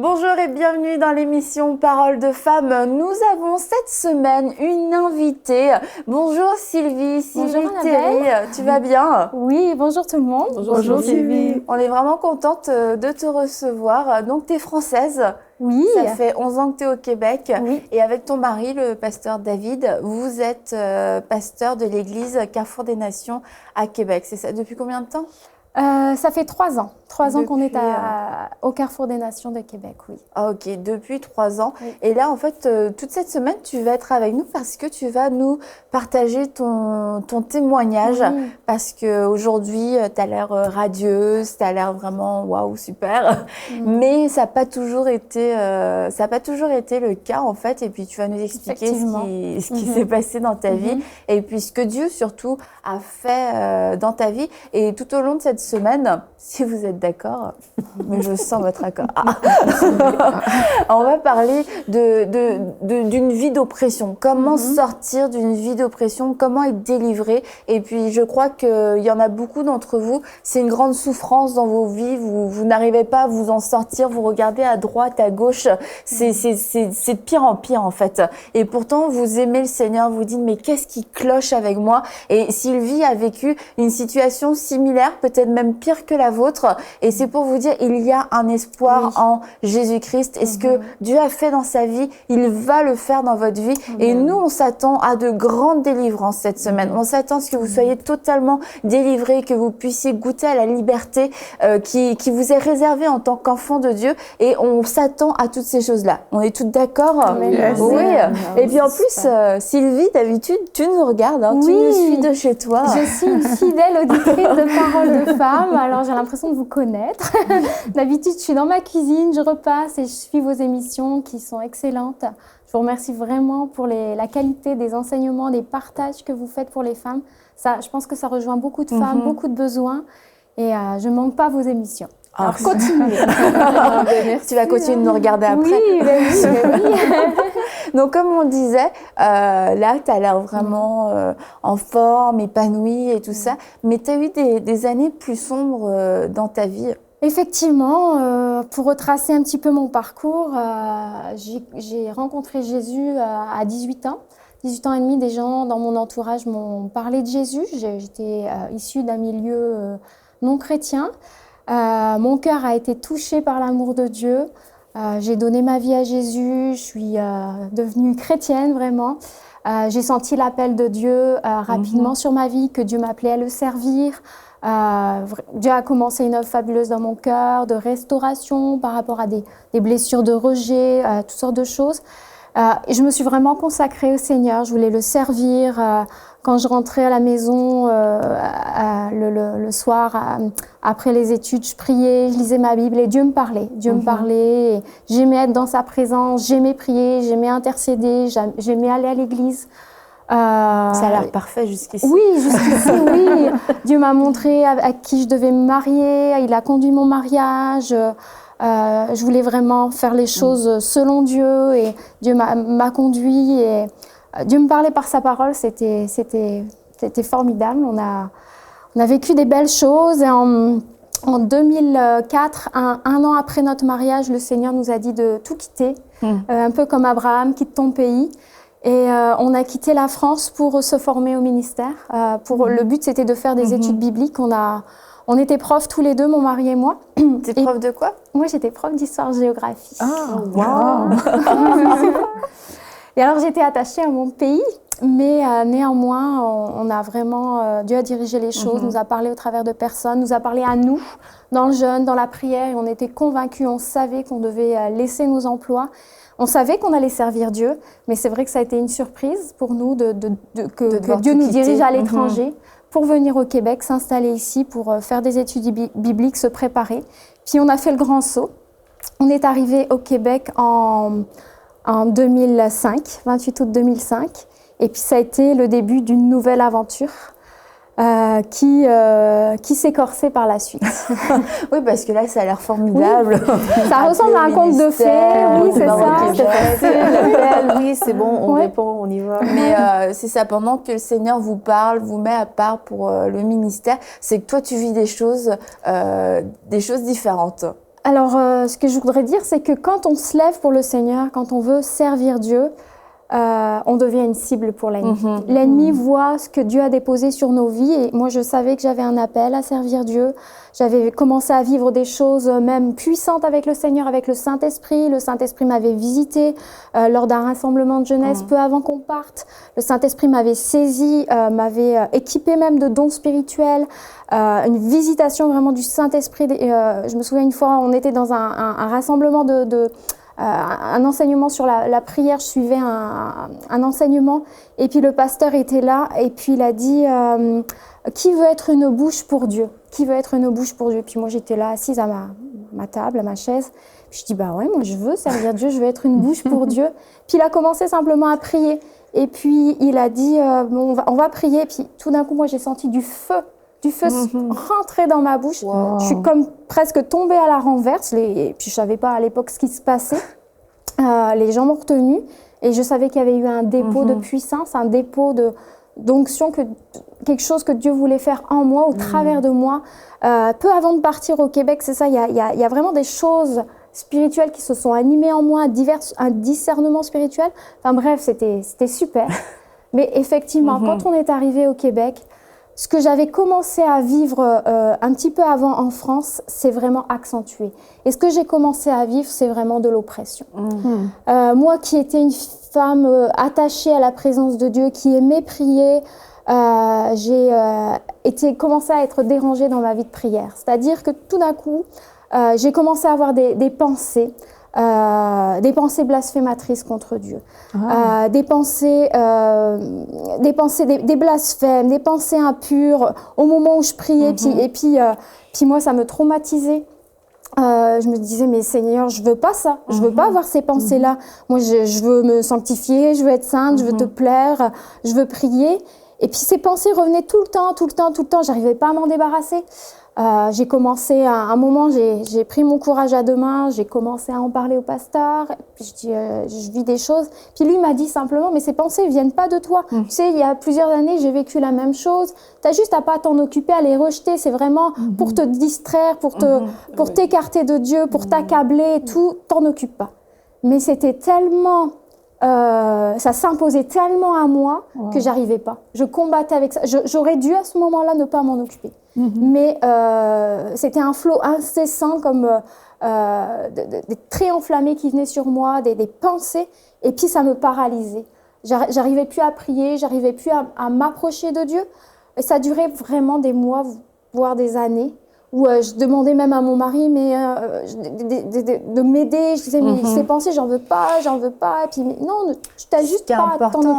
Bonjour et bienvenue dans l'émission Paroles de femmes. Nous avons cette semaine une invitée. Bonjour Sylvie, Thierry, tu vas bien? Oui, bonjour tout le monde. Bonjour Sylvie. On est vraiment contente de te recevoir. Donc tu es française. Oui. Ça fait 11 ans que tu es au Québec. Oui. Et avec ton mari, le pasteur David, vous êtes pasteur de l'église Carrefour des Nations à Québec. C'est ça, depuis combien de temps? Ça fait 3 ans. 3 ans qu'on est Depuis, au Carrefour des Nations de Québec, oui. Ah, ok, depuis 3 ans. Oui. Et là, en fait, toute cette semaine, tu vas être avec nous parce que tu vas nous partager ton témoignage. Oui. Parce qu'aujourd'hui, tu as l'air radieuse, tu as l'air vraiment waouh, super. Mais ça n'a pas toujours été, le cas, en fait. Et puis, tu vas nous expliquer ce qui s'est passé dans ta vie. Et puis, ce que Dieu, surtout, a fait dans ta vie. Et tout au long de cette semaine, si vous êtes d'accord, mais je sens votre accord. On va parler d'une vie d'oppression. Comment sortir d'une vie d'oppression? Comment être délivré? Et puis, je crois qu'il y en a beaucoup d'entre vous. C'est une grande souffrance dans vos vies. Vous n'arrivez pas à vous en sortir. Vous regardez à droite, à gauche. C'est de pire en pire, en fait. Et pourtant, vous aimez le Seigneur. Vous dites, mais qu'est-ce qui cloche avec moi? Et Sylvie a vécu une situation similaire, peut-être même pire que la vôtre. Et c'est pour vous dire, il y a un espoir en Jésus-Christ. Et ce que Dieu a fait dans sa vie, il va le faire dans votre vie. Et nous, on s'attend à de grandes délivrances cette semaine. On s'attend à ce que vous soyez totalement délivrés, que vous puissiez goûter à la liberté qui vous est réservée en tant qu'enfant de Dieu. Et on s'attend à toutes ces choses-là. On est toutes d'accord? Oui. Et puis en plus, Sylvie, d'habitude, tu nous regardes, hein, tu nous suis de chez toi. Je suis une fidèle auditrice de Paroles de femmes, alors j'ai l'impression de vous connaître. D'habitude, je suis dans ma cuisine, je repasse et je suis vos émissions qui sont excellentes. Je vous remercie vraiment pour la qualité des enseignements, des partages que vous faites pour les femmes. Ça, je pense que ça rejoint beaucoup de femmes, beaucoup de besoins et je ne manque pas vos émissions. Alors continuez. Tu vas continuer de nous regarder après. Oui. Donc comme on disait, là tu as l'air vraiment en forme, épanouie et tout ça, mais tu as eu des années plus sombres dans ta vie. Effectivement, pour retracer un petit peu mon parcours, j'ai rencontré Jésus à 18 ans. 18 ans et demi, des gens dans mon entourage m'ont parlé de Jésus. J'étais issue d'un milieu non chrétien. Mon cœur a été touché par l'amour de Dieu. J'ai donné ma vie à Jésus. Je suis devenue chrétienne vraiment. J'ai senti l'appel de Dieu rapidement sur ma vie, que Dieu m'appelait à le servir. Dieu a commencé une œuvre fabuleuse dans mon cœur, de restauration par rapport à des blessures de rejet, toutes sortes de choses. Et je me suis vraiment consacrée au Seigneur. Je voulais le servir. Quand je rentrais à la maison le soir, après les études, je priais, je lisais ma Bible et Dieu me parlait. Dieu me parlait. Et j'aimais être dans sa présence, j'aimais prier, j'aimais intercéder, j'aimais aller à l'église. Ça a l'air parfait jusqu'ici. Oui, jusqu'ici, oui. Dieu m'a montré à qui je devais me marier. Il a conduit mon mariage. Je voulais vraiment faire les choses selon Dieu et Dieu m'a conduit. Et Dieu me parlait par sa parole. C'était formidable. On a vécu des belles choses. Et en 2004, un an après notre mariage, le Seigneur nous a dit de tout quitter. Un peu comme Abraham, quitte ton pays. Et on a quitté la France pour se former au ministère. Le but, c'était de faire des études bibliques. On était profs tous les deux, mon mari et moi. T'es prof de quoi? Moi, j'étais prof d'histoire-géographie. Ah, wow. Et alors, j'étais attachée à mon pays, mais néanmoins, on a vraiment... Dieu a dirigé les choses, nous a parlé au travers de personnes, nous a parlé à nous, dans le jeûne, dans la prière. Et on était convaincus, on savait qu'on devait laisser nos emplois. On savait qu'on allait servir Dieu, mais c'est vrai que ça a été une surprise pour nous que Dieu nous dirige à l'étranger pour venir au Québec, s'installer ici, pour faire des études bibliques, se préparer. Puis on a fait le grand saut. On est arrivé au Québec en 2005, 28 août 2005. Et puis ça a été le début d'une nouvelle aventure. Qui s'est corsé par la suite. Oui, parce que là, ça a l'air formidable. Oui. Ça ressemble à un conte de fées, oui, c'est ça. Oui, c'est bon, on répond, on y va. Mais c'est ça, pendant que le Seigneur vous parle, vous met à part pour le ministère, c'est que toi, tu vis des choses différentes. Alors, ce que je voudrais dire, c'est que quand on se lève pour le Seigneur, quand on veut servir Dieu, on devient une cible pour l'ennemi. L'ennemi voit ce que Dieu a déposé sur nos vies et moi je savais que j'avais un appel à servir Dieu. J'avais commencé à vivre des choses même puissantes avec le Seigneur, avec le Saint-Esprit. Le Saint-Esprit m'avait visité lors d'un rassemblement de jeunesse peu avant qu'on parte. Le Saint-Esprit m'avait saisi, m'avait équipé même de dons spirituels. Une visitation vraiment du Saint-Esprit. Je me souviens une fois, on était dans un rassemblement un enseignement sur la prière, je suivais un enseignement et puis le pasteur était là et puis il a dit qui veut être une bouche pour Dieu? Qui veut être une bouche pour Dieu? Puis moi j'étais là assise à ma table, à ma chaise. Puis je dis bah ouais, moi je veux servir Dieu, je veux être une bouche pour Dieu. Puis il a commencé simplement à prier et puis il a dit bon, on va prier. Puis tout d'un coup moi j'ai senti du feu rentrer dans ma bouche. Wow. Je suis comme presque tombée à la renverse. Et puis je savais pas à l'époque ce qui se passait. Les gens m'ont retenue et je savais qu'il y avait eu un dépôt de puissance, un dépôt d'onction, quelque chose que Dieu voulait faire en moi, au travers de moi. Peu avant de partir au Québec, c'est ça, il y a vraiment des choses spirituelles qui se sont animées en moi, un discernement spirituel. Enfin bref, c'était super. Mais effectivement, quand on est arrivé au Québec, ce que j'avais commencé à vivre un petit peu avant en France, c'est vraiment accentué. Et ce que j'ai commencé à vivre, c'est vraiment de l'oppression. Moi qui étais une femme attachée à la présence de Dieu, qui aimait prier, j'ai commencé à être dérangée dans ma vie de prière. C'est-à-dire que tout d'un coup, j'ai commencé à avoir des pensées blasphématrices contre Dieu, des blasphèmes, des pensées impures au moment où je priais, puis moi ça me traumatisait. Je me disais mais Seigneur, je veux pas ça, je veux pas avoir ces pensées-là. Moi je veux me sanctifier, je veux être sainte, je veux te plaire, je veux prier. Et puis ces pensées revenaient tout le temps, j'arrivais pas à m'en débarrasser. J'ai commencé à un moment, j'ai pris mon courage à deux mains, j'ai commencé à en parler au pasteur, puis je dis je vis des choses. Puis lui m'a dit simplement mais ces pensées viennent pas de toi. Tu sais, il y a plusieurs années, j'ai vécu la même chose. T'as juste à pas t'en occuper, à les rejeter, c'est vraiment pour te distraire, pour t'écarter de Dieu, pour t'accabler et tout, t'en occupe pas. Mais c'était tellement ça s'imposait tellement à moi que j'arrivais pas. Je combattais avec ça. J'aurais dû à ce moment-là ne pas m'en occuper. Mais c'était un flot incessant comme des traits enflammés qui venaient sur moi, des pensées, et puis ça me paralysait. J'arrivais plus à prier, j'arrivais plus à m'approcher de Dieu. Et ça durait vraiment des mois, voire des années. Où je demandais même à mon mari de m'aider. Je disais, mais ces pensées, j'en veux pas. Et puis, mais non, tu t'as juste pas à t'en occuper. Ce qui est important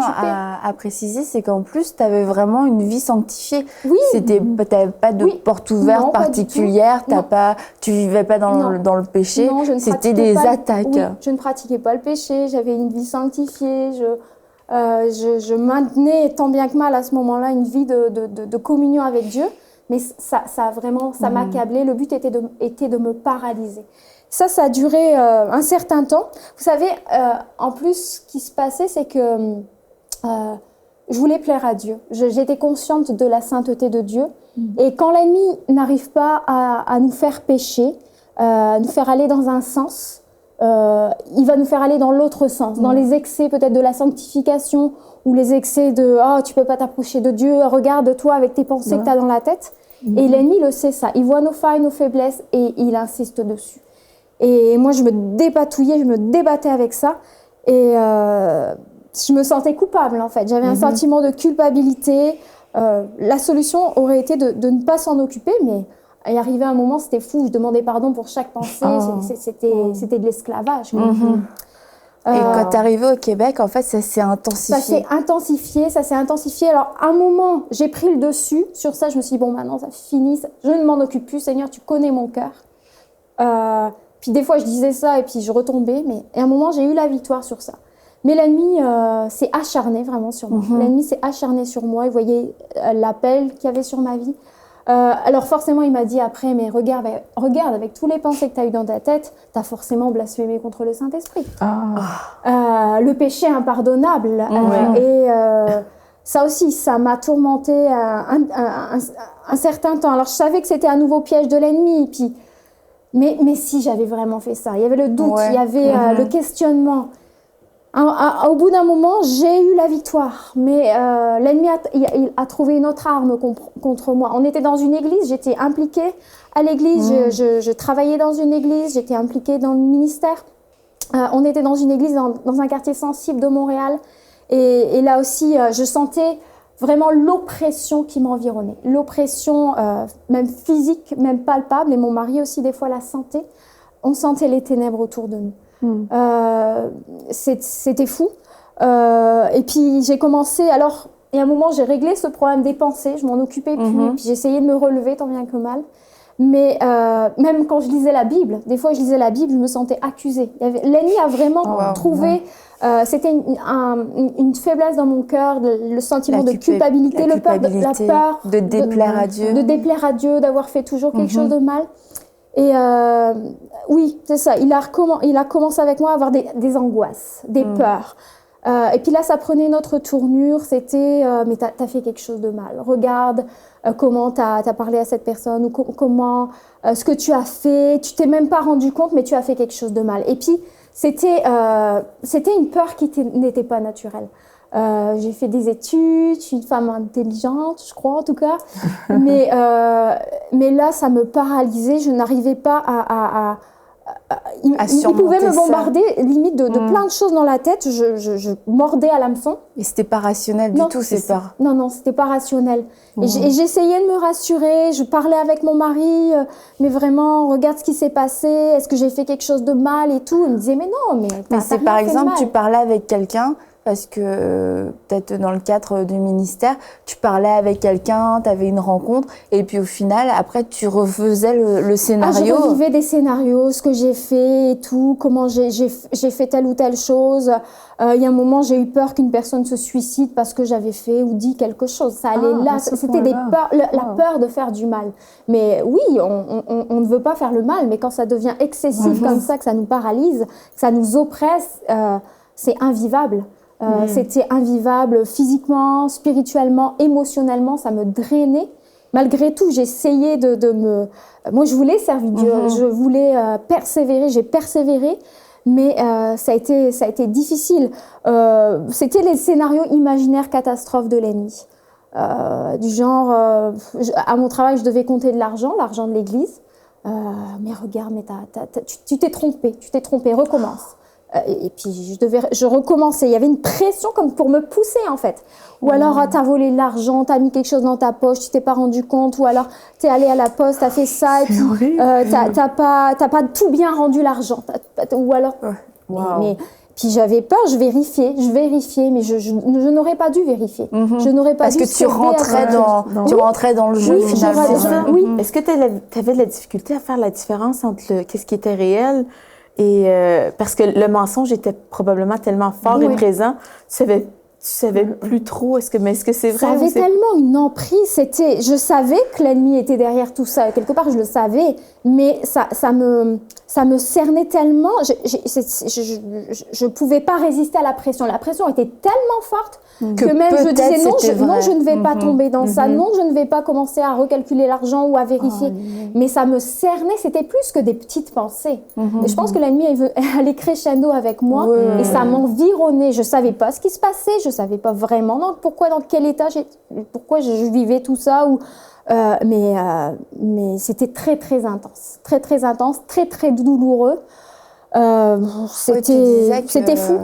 à préciser, c'est qu'en plus, tu avais vraiment une vie sanctifiée. Oui. Tu n'avais pas de porte ouverte particulière, tu vivais pas dans le péché. Non, c'était des attaques. Oui, je ne pratiquais pas le péché, j'avais une vie sanctifiée. Je maintenais tant bien que mal à ce moment-là une vie de communion avec Dieu. Mais ça m'accablait. Le but était de me paralyser. Ça a duré un certain temps. Vous savez, en plus, ce qui se passait, c'est que je voulais plaire à Dieu. J'étais consciente de la sainteté de Dieu. Et quand l'ennemi n'arrive pas à nous faire pécher, nous faire aller dans un sens, il va nous faire aller dans l'autre sens, dans les excès peut-être de la sanctification ou les excès de « Oh, tu peux pas t'approcher de Dieu, regarde-toi avec tes pensées que tu as dans la tête ». Et l'ennemi le sait ça, il voit nos failles, nos faiblesses et il insiste dessus. Et moi je me dépatouillais, je me débattais avec ça et je me sentais coupable en fait. J'avais un sentiment de culpabilité. La solution aurait été de ne pas s'en occuper, mais il arrivait un moment, c'était fou, je demandais pardon pour chaque pensée, c'était de l'esclavage. Et quand tu es arrivée au Québec, en fait, ça s'est intensifié. Ça s'est intensifié. Alors, à un moment, j'ai pris le dessus sur ça. Je me suis dit, bon, maintenant, ça finit. Je ne m'en occupe plus. Seigneur, tu connais mon cœur. Puis des fois, je disais ça et puis je retombais. Et à un moment, j'ai eu la victoire sur ça. Mais l'ennemi s'est acharné vraiment sur moi. L'ennemi s'est acharné sur moi. Il voyait l'appel qu'il y avait sur ma vie. Alors forcément, il m'a dit après, mais regarde avec tous les pensées que tu as eues dans ta tête, tu as forcément blasphémé contre le Saint-Esprit. Le péché impardonnable. Et ça aussi, ça m'a tourmentée un certain temps. Alors je savais que c'était un nouveau piège de l'ennemi. Puis mais si j'avais vraiment fait ça. Il y avait le doute, il y avait le questionnement. Au bout d'un moment, j'ai eu la victoire, mais l'ennemi a trouvé une autre arme contre moi. On était dans une église, j'étais impliquée à l'église, je travaillais dans une église, j'étais impliquée dans le ministère. On était dans une église dans un quartier sensible de Montréal, et là aussi, je sentais vraiment l'oppression qui m'environnait, l'oppression même physique, même palpable, et mon mari aussi des fois la sentait. On sentait les ténèbres autour de nous. C'était fou. Et puis j'ai commencé, alors, il y a un moment, j'ai réglé ce problème des pensées, je m'en occupais plus, puis j'essayais de me relever tant bien que mal. Mais même quand je lisais la Bible, des fois je lisais la Bible, je me sentais accusée. L'ennemi a vraiment trouvé, c'était une faiblesse dans mon cœur, le sentiment de culpabilité, la peur de déplaire à Dieu. De déplaire à Dieu, d'avoir fait toujours quelque chose de mal. Et oui, c'est ça. Il a commencé avec moi à avoir des angoisses, des peurs. Et puis là, ça prenait une autre tournure. C'était, mais t'as fait quelque chose de mal. Regarde comment t'as parlé à cette personne, ou comment ce que tu as fait. Tu t'es même pas rendu compte, mais tu as fait quelque chose de mal. Et puis c'était une peur qui n'était pas naturelle. J'ai fait des études, je suis une femme intelligente, je crois en tout cas, mais là ça me paralysait, je n'arrivais pas il pouvait me bombarder limite de plein de choses dans la tête, je mordais à l'hameçon. Et c'était pas rationnel du tout ces peurs. Non, c'était pas rationnel. Et j'essayais de me rassurer, je parlais avec mon mari, mais vraiment, regarde ce qui s'est passé, est-ce que j'ai fait quelque chose de mal et tout. Il me disait, mais non, mais c'est par exemple, tu parlais avec quelqu'un, parce que peut-être dans le cadre du ministère, tu parlais avec quelqu'un, tu avais une rencontre, et puis au final, après, tu refaisais le scénario. Je revivais des scénarios, ce que j'ai fait et tout, comment j'ai fait telle ou telle chose. Il y a un moment, j'ai eu peur qu'une personne se suicide parce que j'avais fait ou dit quelque chose. Ça allait là, c'était des peurs, la peur de faire du mal. Mais oui, on ne veut pas faire le mal, mais quand ça devient excessif comme ça, que ça nous paralyse, que ça nous oppresse, c'est invivable. C'était invivable physiquement, spirituellement, émotionnellement, ça me drainait. Malgré tout, j'essayais de me... Moi, je voulais servir Dieu, je voulais persévérer, j'ai persévéré, mais ça a été difficile. C'était les scénarios imaginaires catastrophes de l'ennemi. Du genre, à mon travail, je devais compter de l'argent de l'église. Mais regarde, mais tu t'es trompé, recommence. Et puis je recommençais. Il y avait une pression comme pour me pousser en fait. Ou alors t'as volé de l'argent, t'as mis quelque chose dans ta poche, tu t'es pas rendu compte. Ou alors t'es allé à la poste, t'as fait ça et puis t'as pas tout bien rendu l'argent. Ou alors. Mais puis j'avais peur, je vérifiais, mais je n'aurais pas dû vérifier. Je n'aurais pas dû. Parce que tu rentrais dans le jeu finalement. Oui. Est-ce que tu avais de la difficulté à faire la différence entre qu'est-ce qui était réel? Et parce que le mensonge était probablement tellement fort et présent, tu savais plus trop. Est-ce que c'est vrai? Ça avait tellement une emprise. Je savais que l'ennemi était derrière tout ça. Quelque part, je le savais, mais ça me cernait tellement. Je pouvais pas résister à la pression. La pression était tellement forte que même je disais non, je ne vais pas tomber dans ça. Non, je ne vais pas commencer à recalculer l'argent ou à vérifier. Mais ça me cernait. C'était plus que des petites pensées. Et je pense que l'ennemi allait crescendo avec moi et ça m'environnait. Je savais pas ce qui se passait. Je savais pas vraiment dans quel état pourquoi je vivais tout ça mais c'était très très intense, très très douloureux. C'était fou.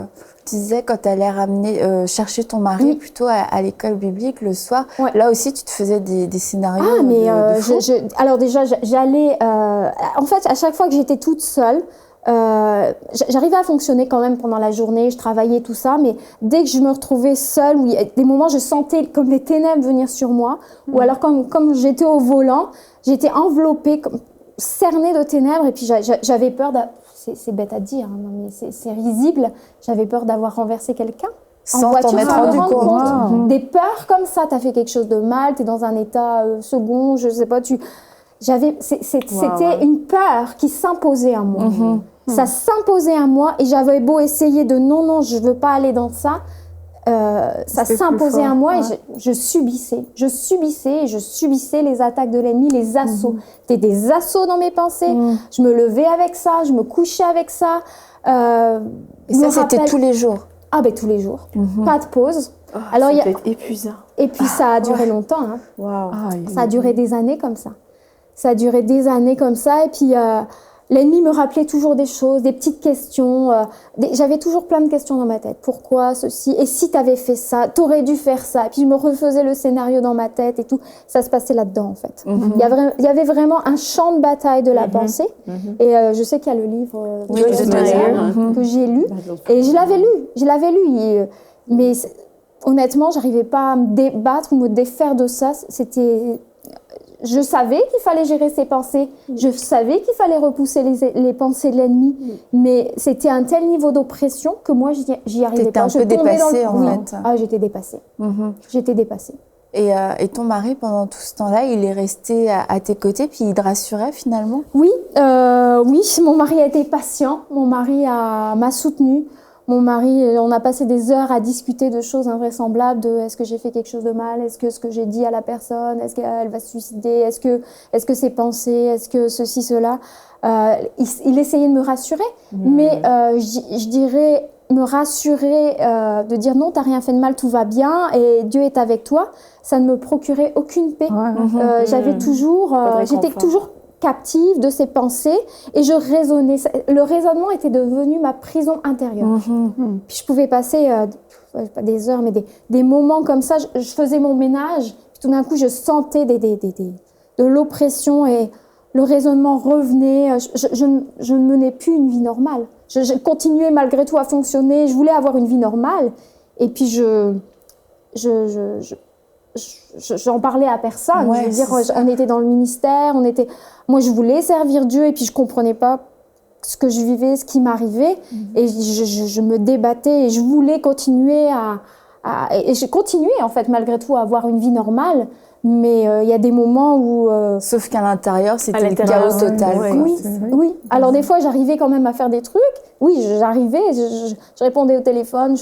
Tu disais quand tu allais chercher ton mari plutôt à l'école biblique le soir, là aussi tu te faisais des scénarios. De fou. Alors déjà j'allais en fait à chaque fois que j'étais toute seule, j'arrivais à fonctionner quand même pendant la journée, je travaillais tout ça, mais dès que je me retrouvais seule, où il y a des moments je sentais comme les ténèbres venir sur moi, ou alors comme j'étais au volant, j'étais enveloppée, cernée de ténèbres, et puis j'avais peur c'est bête à dire, mais c'est risible, j'avais peur d'avoir renversé quelqu'un. Sans t'en être rendu compte. Des peurs comme ça, t'as fait quelque chose de mal, t'es dans un état second, je sais pas, c'était une peur qui s'imposait à moi. Ça s'imposait à moi et j'avais beau essayer de non, je veux pas aller dans ça. ça s'imposait à moi et je subissais les attaques de l'ennemi, les assauts. C'était des assauts dans mes pensées. Je me levais avec ça, je me couchais avec ça. Et ça, c'était tous les jours? Ah ben tous les jours, pas de pause. Alors, ça peut être épuisant. Et puis ça a duré longtemps. Hein. Wow. Ça a duré des années comme ça. Ça a duré des années comme ça. Et puis l'ennemi me rappelait toujours des choses, des petites questions. J'avais toujours plein de questions dans ma tête. Pourquoi ceci? Et si tu avais fait ça? Tu aurais dû faire ça. Et puis je me refaisais le scénario dans ma tête et tout. Ça se passait là-dedans en fait. Il y avait vraiment un champ de bataille de la pensée. Et je sais qu'il y a le livre que j'ai lu. Et je l'avais lu. Mais honnêtement, j'arrivais pas à me débattre ou me défaire de ça. Je savais qu'il fallait gérer ses pensées, je savais qu'il fallait repousser les pensées de l'ennemi, mais c'était un tel niveau d'oppression que moi, j'y arrivais pas. T'étais un peu dépassée, en fait. Ah, j'étais dépassée. J'étais dépassée. Et ton mari, pendant tout ce temps-là, il est resté à tes côtés, puis il te rassurait finalement? Oui, mon mari a été patient, mon mari m'a soutenue. Mon mari, on a passé des heures à discuter de choses invraisemblables, de est-ce que j'ai fait quelque chose de mal, est-ce que ce que j'ai dit à la personne, est-ce qu'elle va se suicider, est-ce que c'est pensé, est-ce que ceci, cela. Il essayait de me rassurer, mais je dirais me rassurer, de dire non, t'as rien fait de mal, tout va bien et Dieu est avec toi, ça ne me procurait aucune paix. J'avais toujours, j'étais toujours captive de ses pensées et je raisonnais. Le raisonnement était devenu ma prison intérieure. Puis je pouvais passer pas des heures, mais des moments comme ça. Je faisais mon ménage, puis tout d'un coup je sentais de l'oppression et le raisonnement revenait. Je ne menais plus une vie normale. Je continuais malgré tout à fonctionner. Je voulais avoir une vie normale et puis j'en parlais à personne. Ouais, je veux dire, on était dans le ministère, moi je voulais servir Dieu et puis je comprenais pas ce que je vivais, ce qui m'arrivait et je me débattais et je voulais continuer et je continuais en fait malgré tout à avoir une vie normale, mais il y a des moments où sauf qu'à l'intérieur c'était le chaos total. Oui. Alors des fois j'arrivais quand même à faire des trucs. Oui, j'arrivais, je répondais au téléphone,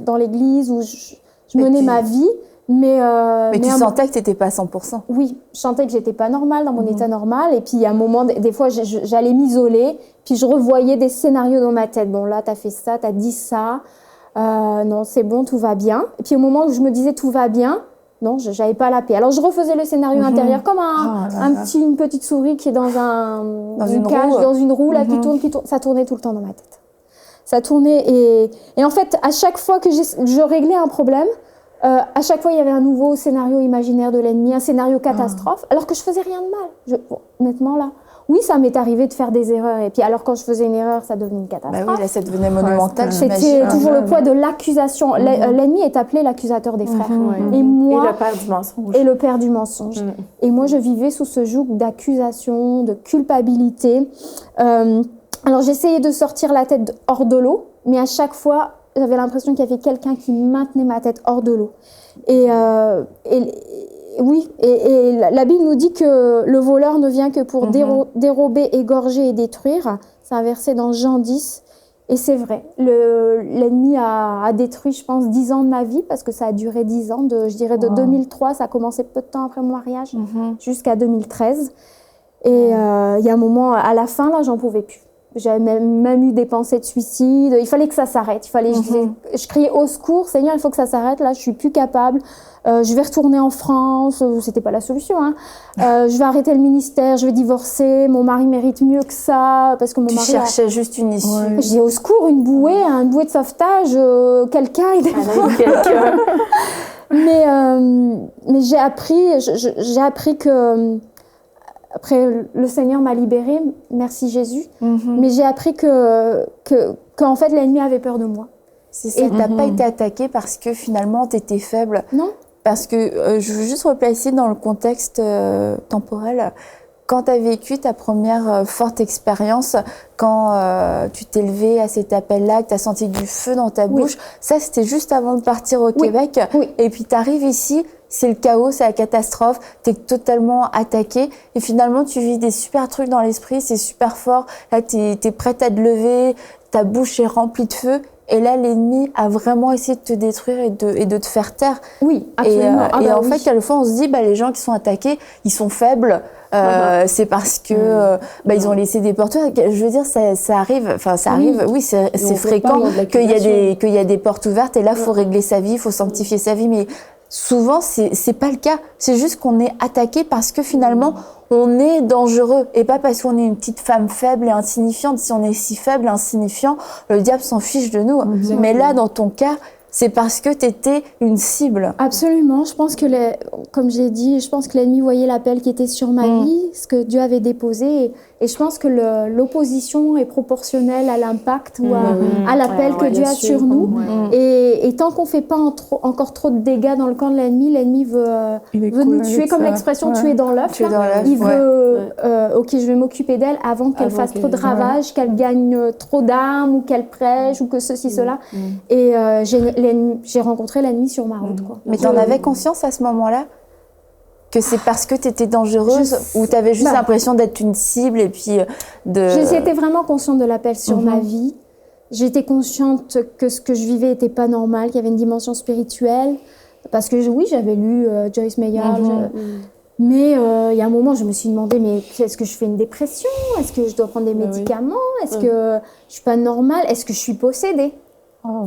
dans l'église où je menais ma vie. Mais tu sentais que tu n'étais pas à 100%. Oui, je sentais que j'étais pas normale dans mon état normal. Et puis, à un moment, des fois, j'allais m'isoler. Puis, je revoyais des scénarios dans ma tête. Bon, là, tu as fait ça, tu as dit ça. Non, c'est bon, tout va bien. Et puis, au moment où je me disais tout va bien, non, je n'avais pas la paix. Alors, je refaisais le scénario intérieur comme une petite souris qui est dans une cage, dans une roue, là, qui tourne. Ça tournait tout le temps dans ma tête. Ça tournait. Et en fait, à chaque fois que je réglais un problème, à chaque fois, il y avait un nouveau scénario imaginaire de l'ennemi, un scénario catastrophe, alors que je faisais rien de mal. Honnêtement, là, oui, ça m'est arrivé de faire des erreurs. Et puis, alors, quand je faisais une erreur, ça devenait une catastrophe. Bah oui, là, ça devenait monumental. C'était toujours le poids de l'accusation. L'ennemi est appelé l'accusateur des frères. Et moi, et le père du mensonge. Et le père du mensonge. Et moi, je vivais sous ce joug d'accusation, de culpabilité. Alors, j'essayais de sortir la tête hors de l'eau, mais à chaque fois, j'avais l'impression qu'il y avait quelqu'un qui maintenait ma tête hors de l'eau. Et la Bible nous dit que le voleur ne vient que pour dérober, égorger et détruire. C'est un verset dans Jean 10. Et c'est vrai, l'ennemi a détruit, je pense, 10 ans de ma vie, parce que ça a duré 10 ans. Je dirais de 2003, ça a commencé peu de temps après mon mariage, jusqu'à 2013. Et il y a un moment, à la fin, là, j'en pouvais plus. J'avais même eu des pensées de suicide. Il fallait que ça s'arrête. Je criais au secours, Seigneur, il faut que ça s'arrête. Là, je suis plus capable. Je vais retourner en France. C'était pas la solution. Hein. Je vais arrêter le ministère. Je vais divorcer. Mon mari mérite mieux que ça, parce que mon mari. Tu cherchais juste une issue. Je dis au secours, une bouée de sauvetage, quelqu'un. Mais j'ai appris que. Après, le Seigneur m'a libérée, merci Jésus. Mais j'ai appris qu'en fait, l'ennemi avait peur de moi. C'est ça, tu n'as pas été attaquée parce que finalement, tu étais faible. Non. Parce que je veux juste replacer dans le contexte temporel. Quand tu as vécu ta première forte expérience, quand tu t'es levée à cet appel-là, que tu as senti du feu dans ta bouche, ça c'était juste avant de partir au Québec. Et puis tu arrives ici, c'est le chaos, c'est la catastrophe, tu es totalement attaquée. Et finalement, tu vis des super trucs dans l'esprit, c'est super fort. Là, tu es prête à te lever, ta bouche est remplie de feu. Et là, l'ennemi a vraiment essayé de te détruire et de te faire taire. Oui, absolument. Et en fait, quelquefois, on se dit, les gens qui sont attaqués, ils sont faibles. C'est parce que ils ont laissé des portes ouvertes. Je veux dire, ça arrive. Enfin, ça arrive. Oui, c'est fréquent qu'il y a des portes ouvertes. Et là, faut régler sa vie, faut sanctifier sa vie. Mais souvent, c'est pas le cas. C'est juste qu'on est attaqué parce que finalement, on est dangereux et pas parce qu'on est une petite femme faible et insignifiante. Si on est si faible et insignifiant, le diable s'en fiche de nous. Exactement. Mais là, dans ton cas, c'est parce que tu étais une cible. Absolument. Je pense que, comme j'ai dit, je pense que l'ennemi voyait l'appel qui était sur ma vie, ce que Dieu avait déposé. Et je pense que l'opposition est proportionnelle à l'impact ou à l'appel que Dieu a sur nous. Et tant qu'on ne fait pas encore trop de dégâts dans le camp de l'ennemi veut nous tuer, comme l'expression tuer dans l'œuf. Il veut, OK, je vais m'occuper d'elle avant qu'elle fasse trop de ravages, qu'elle gagne trop d'âmes ou qu'elle prêche ou que ceci, cela. Et j'ai rencontré l'ennemi sur ma route. Quoi. Mais tu en avais conscience à ce moment-là que c'est parce que tu étais dangereuse ou tu avais juste l'impression d'être une cible et puis de... J'étais vraiment consciente de l'appel sur ma vie. J'étais consciente que ce que je vivais n'était pas normal, qu'il y avait une dimension spirituelle. Parce que oui, j'avais lu Joyce Meyer. Mais il y a un moment, je me suis demandé, mais est-ce que je fais une dépression? Est-ce que je dois prendre des médicaments? Est-ce que je suis pas normale? Est-ce que je suis possédée?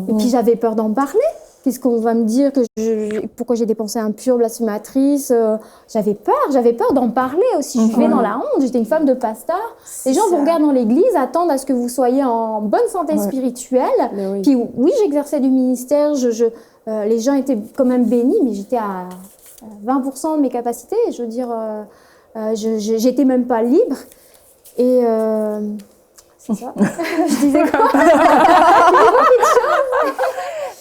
Et puis j'avais peur d'en parler. Puisqu'on va me dire que pourquoi j'ai dépensé un pur blasphématrice. J'avais peur d'en parler aussi. Je vivais dans la honte, j'étais une femme de pasteur. Les gens vous regardent dans l'église, attendent à ce que vous soyez en bonne santé spirituelle. Puis oui, j'exerçais du ministère, les gens étaient quand même bénis, mais j'étais à 20% de mes capacités. Je veux dire, j'étais même pas libre. Et c'est ça. Je disais quoi?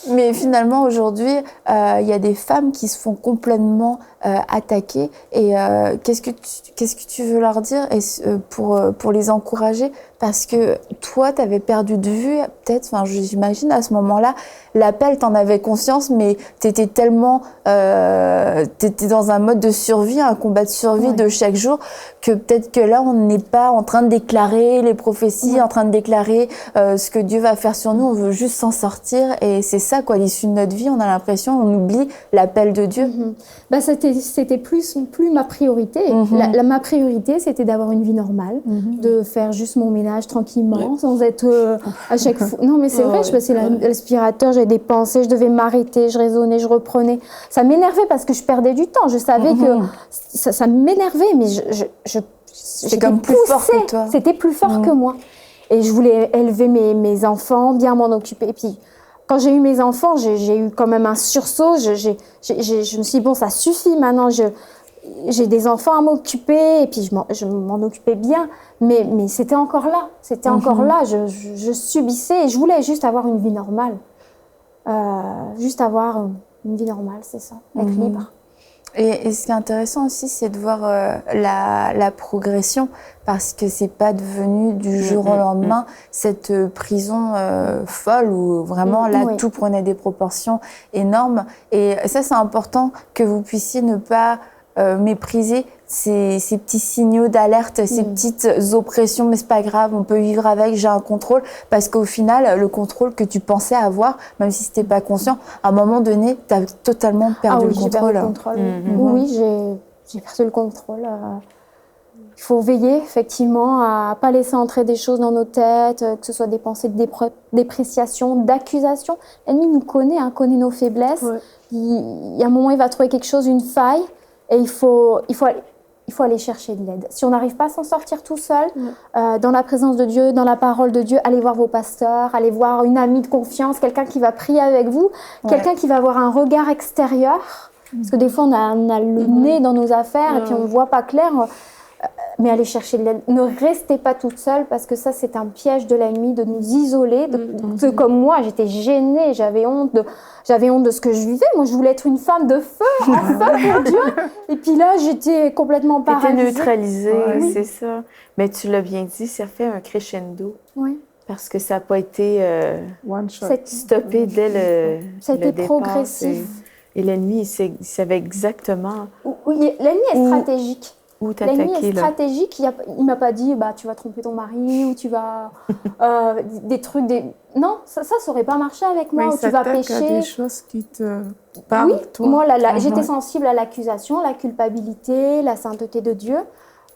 Mais finalement, aujourd'hui, il y a des femmes qui se font complètement attaquer. Et qu'est-ce que tu veux leur dire pour les encourager? Parce que toi, tu avais perdu de vue, peut-être, j'imagine, à ce moment-là, l'appel, tu en avais conscience, mais tu étais tellement... tu étais dans un mode de survie, un combat de survie de chaque jour, que peut-être que là, on n'est pas en train de déclarer les prophéties, en train de déclarer ce que Dieu va faire sur nous. On veut juste s'en sortir. Et c'est ça, quoi, l'issue de notre vie, on a l'impression, on oublie l'appel de Dieu. C'était plus ma priorité. Ma priorité, c'était d'avoir une vie normale, de faire juste mon ménage tranquillement, sans être à chaque fois... Non, mais c'est vrai, je passais l'aspirateur, j'avais des pensées, je devais m'arrêter, je raisonnais, je reprenais. Ça m'énervait parce que je perdais du temps. Je savais que ça m'énervait, mais c'était comme plus fort que toi. C'était plus fort que moi. Et je voulais élever mes enfants, bien m'en occuper. Et puis, quand j'ai eu mes enfants, j'ai eu quand même un sursaut. Je me suis dit, bon, ça suffit maintenant. J'ai des enfants à m'occuper et puis je m'en occupais bien, mais c'était encore là. C'était encore là. Je subissais et je voulais juste avoir une vie normale. Juste avoir une vie normale, c'est ça, être libre. Et ce qui est intéressant aussi, c'est de voir la progression, parce que c'est pas devenu du jour au lendemain cette prison folle où vraiment là tout prenait des proportions énormes. Et ça, c'est important que vous puissiez ne pas mépriser ces petits signaux d'alerte, ces petites oppressions, mais c'est pas grave, on peut vivre avec, j'ai un contrôle, parce qu'au final, le contrôle que tu pensais avoir, même si c'était pas conscient, à un moment donné, tu as totalement perdu le contrôle. J'ai perdu le contrôle. Oui, j'ai perdu le contrôle. Il faut veiller, effectivement, à pas laisser entrer des choses dans nos têtes, que ce soit des pensées de dépréciation, d'accusation. L'ennemi nous connaît, connaît nos faiblesses. Il y a un moment, il va trouver quelque chose, une faille, et il faut aller chercher de l'aide. Si on n'arrive pas à s'en sortir tout seul, dans la présence de Dieu, dans la parole de Dieu, allez voir vos pasteurs, allez voir une amie de confiance, quelqu'un qui va prier avec vous, quelqu'un qui va avoir un regard extérieur. Parce que des fois, on a le nez dans nos affaires et puis on ne voit pas clair. Mais allez chercher de l'aide. Ne restez pas toute seule, parce que ça, c'est un piège de l'ennemi de nous isoler. Comme moi, j'étais gênée, j'avais honte de ce que je vivais. Moi, je voulais être une femme de feu, en feu pour Dieu. Et puis là, j'étais complètement paralysée. T'étais neutralisée, c'est ça. Mais tu l'as bien dit, ça fait un crescendo. Oui. Parce que ça n'a pas été stoppé dès le C'était départ. Progressif. Et l'ennemi, il savait exactement... Oui, l'ennemi est stratégique. Où L'ennemi t'attaquer, est là? stratégique. Il m'a pas dit, tu vas tromper ton mari ou tu vas des trucs. Non, ça aurait pas marché avec moi. Mais Ou il tu vas s'attaque à pécher. des choses qui te parlent, Oui, toi. moi, j'étais Ouais. sensible à l'accusation, la culpabilité, la sainteté de Dieu.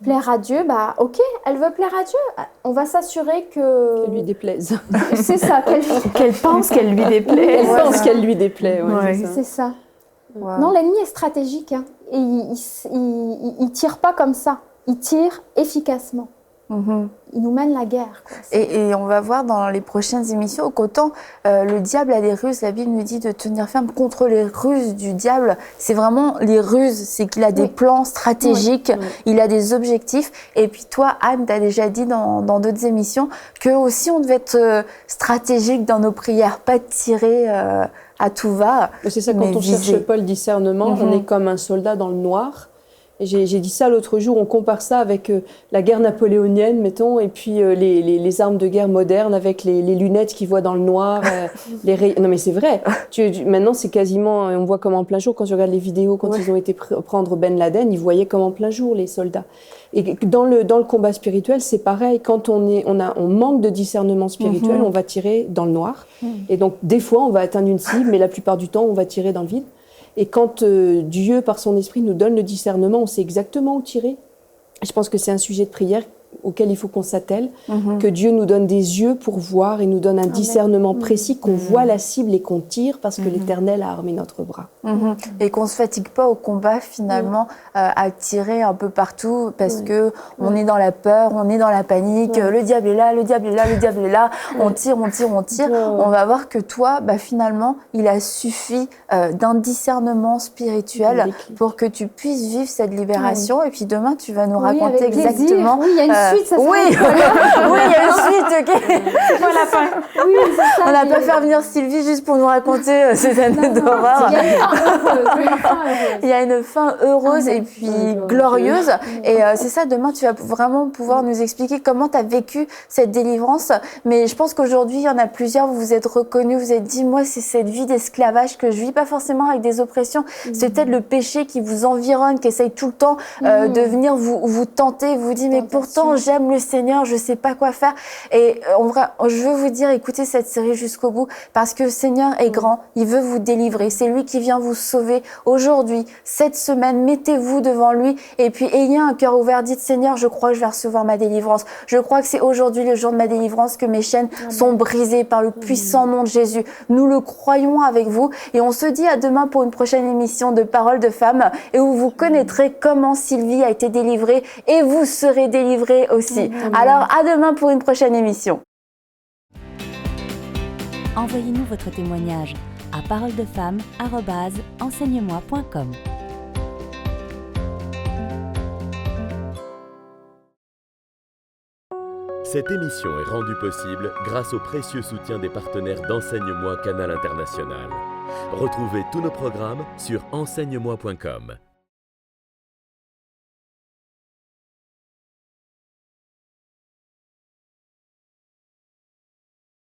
Plaire à Dieu, ok, elle veut plaire à Dieu. On va s'assurer que. Qu'elle lui déplaise. C'est ça, Qu'elle pense qu'elle lui déplaît. Elle pense qu'elle lui déplaît. Ouais, Ouais. c'est ça. c'est ça. Wow. Non, l'ennemi est stratégique. Hein. Et il tire pas comme ça. Il tire efficacement. Mhm. Il nous mène la guerre. Quoi. Et on va voir dans les prochaines émissions qu'autant le diable a des ruses, la Bible nous dit de tenir ferme contre les ruses du diable. C'est vraiment les ruses, c'est qu'il a des plans stratégiques, il a des objectifs. Et puis toi, Anne, tu as déjà dit dans d'autres émissions que aussi on devait être stratégique dans nos prières, pas tirer à tout va. Mais c'est ça, quand mais on cherche viser. pas le discernement, on est comme un soldat dans le noir. Et j'ai dit ça l'autre jour, on compare ça avec la guerre napoléonienne, mettons, et puis les armes de guerre modernes avec les lunettes qui voient dans le noir. Non mais c'est vrai, maintenant c'est quasiment, on voit comme en plein jour, quand tu regardes les vidéos, quand ils ont été prendre Ben Laden, ils voyaient comme en plein jour les soldats. Et dans le combat spirituel, c'est pareil, quand on manque de discernement spirituel, on va tirer dans le noir. Et donc des fois on va atteindre une cible, mais la plupart du temps on va tirer dans le vide. Et quand Dieu, par son esprit, nous donne le discernement, on sait exactement où tirer. Je pense que c'est un sujet de prière auquel il faut qu'on s'attelle, que Dieu nous donne des yeux pour voir et nous donne un discernement précis, qu'on voit la cible et qu'on tire parce que l'Éternel a armé notre bras. Et qu'on ne se fatigue pas au combat finalement à tirer un peu partout parce que on est dans la peur, on est dans la panique, le diable est là, le diable est là, le diable est là, on tire. On va voir que toi, finalement, il a suffi d'un discernement spirituel pour que tu puisses vivre cette libération. Et puis demain, tu vas nous raconter exactement. Oui, il y a une suite, ça oui, il y a une suite, ok. C'est pas la fin. Oui, c'est ça. On n'a pas fait venir Sylvie juste pour nous raconter ces années d'horreur. Il y a une fin heureuse et puis glorieuse. Et c'est ça, demain, tu vas vraiment pouvoir nous expliquer comment tu as vécu cette délivrance. Mais je pense qu'aujourd'hui, il y en a plusieurs, vous vous êtes reconnus, vous vous êtes dit, moi, c'est cette vie d'esclavage que je vis, pas forcément avec des oppressions. C'est peut-être le péché qui vous environne, qui essaye tout le temps de venir vous tenter, vous dit, mais pourtant, j'aime le Seigneur, je sais pas quoi faire. Et je veux vous dire, écoutez cette série jusqu'au bout, parce que le Seigneur est grand, il veut vous délivrer. C'est lui qui vient vous sauver aujourd'hui, cette semaine. Mettez-vous devant lui et puis ayez un cœur ouvert. Dites, Seigneur, je crois que je vais recevoir ma délivrance. Je crois que c'est aujourd'hui le jour de ma délivrance, que mes chaînes sont brisées par le puissant nom de Jésus. Nous le croyons avec vous et on se dit à demain pour une prochaine émission de Paroles de Femmes et où vous connaîtrez comment Sylvie a été délivrée et vous serez délivrés aussi. Alors à demain pour une prochaine émission. Envoyez-nous votre témoignage à paroledefemmes@enseigne-moi.com. Cette émission est rendue possible grâce au précieux soutien des partenaires d'Enseigne-moi Canal International. Retrouvez tous nos programmes sur enseigne-moi.com.